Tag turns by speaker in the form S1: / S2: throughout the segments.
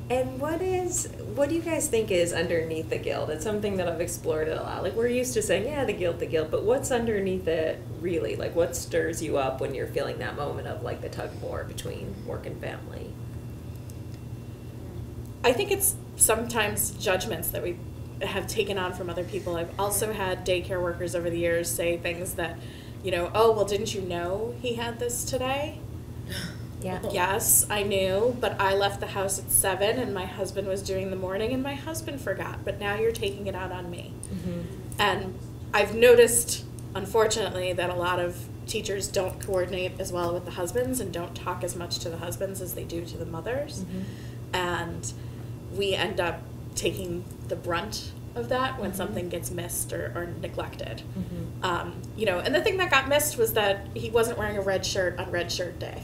S1: And what do you guys think is underneath the guilt? It's something that I've explored a lot. Like, we're used to saying, yeah, the guilt, but what's underneath it really? Like, what stirs you up when you're feeling that moment of, like, the tug of war between work and family?
S2: I think it's sometimes judgments that we have taken on from other people. I've also had daycare workers over the years say things that, oh, well, didn't you know he had this today?
S1: Yeah.
S2: Yes, I knew, but I left the house at 7 and my husband was doing the morning and my husband forgot, but now you're taking it out on me.
S1: Mm-hmm.
S2: And I've noticed, unfortunately, that a lot of teachers don't coordinate as well with the husbands and don't talk as much to the husbands as they do to the mothers.
S1: Mm-hmm.
S2: And we end up taking the brunt of that when something gets missed or neglected. And the thing that got missed was that he wasn't wearing a red shirt on Red Shirt Day.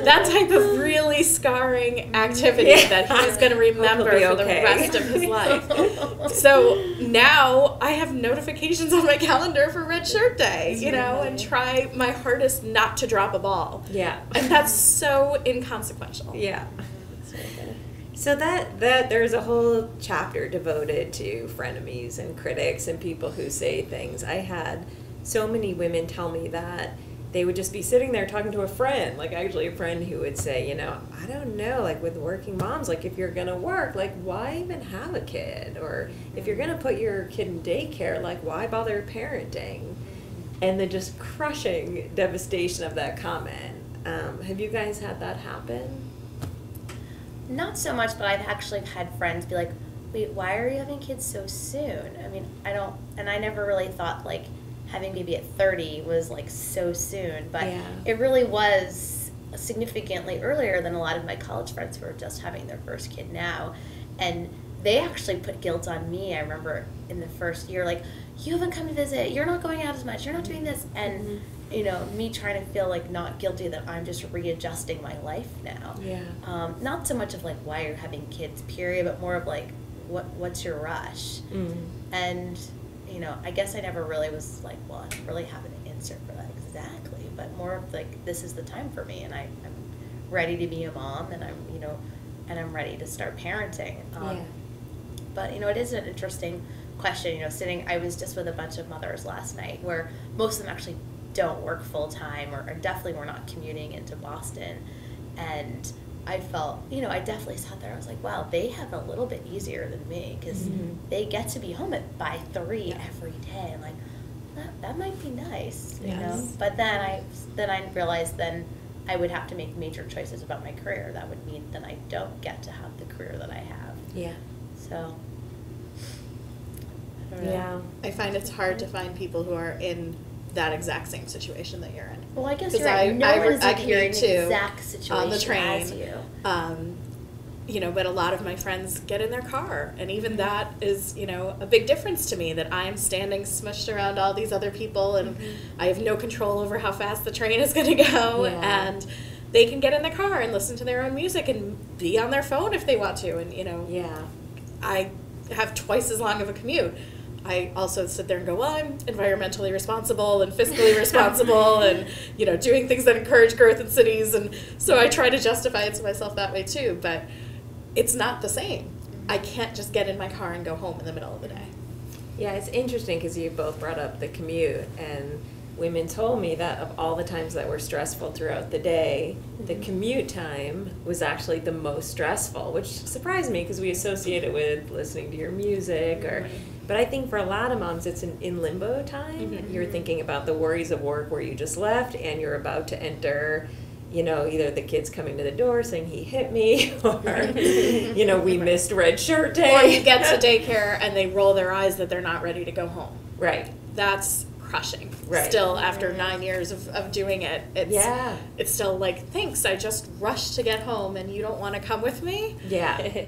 S2: that type of really scarring activity that he's going to remember for the rest of his life. So now I have notifications on my calendar for Red Shirt Day, and try my hardest not to drop a ball.
S1: Yeah.
S2: And that's so inconsequential.
S1: Yeah. So that there's a whole chapter devoted to frenemies and critics and people who say things. I had so many women tell me that they would just be sitting there talking to a friend, like actually a friend who would say, I don't know, like with working moms, like if you're going to work, like why even have a kid? Or if you're going to put your kid in daycare, like why bother parenting? And the just crushing devastation of that comment. Have you guys had that happen?
S3: Not so much, but I've actually had friends be like, wait, why are you having kids so soon? I mean, I never really thought like having a baby at 30 was like so soon, but it really was significantly earlier than a lot of my college friends who are just having their first kid now. And they actually put guilt on me. I remember in the first year, like, you haven't come to visit, you're not going out as much, you're not doing this. And me trying to feel like not guilty that I'm just readjusting my life now.
S1: Yeah.
S3: Not so much of like why you're having kids, period, but more of like what's your rush? And I guess I never really was like, well, I don't really have an answer for that exactly, but more of like this is the time for me, and I'm ready to be a mom, and I'm ready to start parenting. But it is an interesting question. I was just with a bunch of mothers last night where most of them actually don't work full time or definitely were not commuting into Boston, and I felt, I definitely sat there. I was like, wow, they have a little bit easier than me because they get to be home by 3 every day. I'm like, that might be nice, But then I realized then I would have to make major choices about my career. That would mean that I don't get to have the career that I have.
S1: Yeah.
S3: So. I don't know.
S1: Yeah.
S2: I find it's hard to find people who are in that exact same situation that you're in.
S3: Well, I guess you're right. No one's in the exact situation
S2: on the train
S3: as you.
S2: But a lot of my friends get in their car, and even that is, a big difference to me, that I'm standing smushed around all these other people, and I have no control over how fast the train is going to go, and they can get in the car and listen to their own music and be on their phone if they want to, and, I have twice as long of a commute. I also sit there and go, well, I'm environmentally responsible and fiscally responsible and, doing things that encourage growth in cities. And so I try to justify it to myself that way too. But it's not the same. I can't just get in my car and go home in the middle of the day.
S1: Yeah, it's interesting because you both brought up the commute, and women told me that of all the times that were stressful throughout the day, the commute time was actually the most stressful, which surprised me because we associate it with listening to your music but I think for a lot of moms, it's an in limbo time. You're thinking about the worries of work where you just left, and you're about to enter, either the kid's coming to the door saying he hit me, or, we missed Red Shirt Day.
S2: Or you get to daycare and they roll their eyes that they're not ready to go home.
S1: Right.
S2: That's crushing.
S1: Right.
S2: Still, after 9 years of doing it, it's still like, thanks, I just rushed to get home and you don't want to come with me?
S1: Yeah.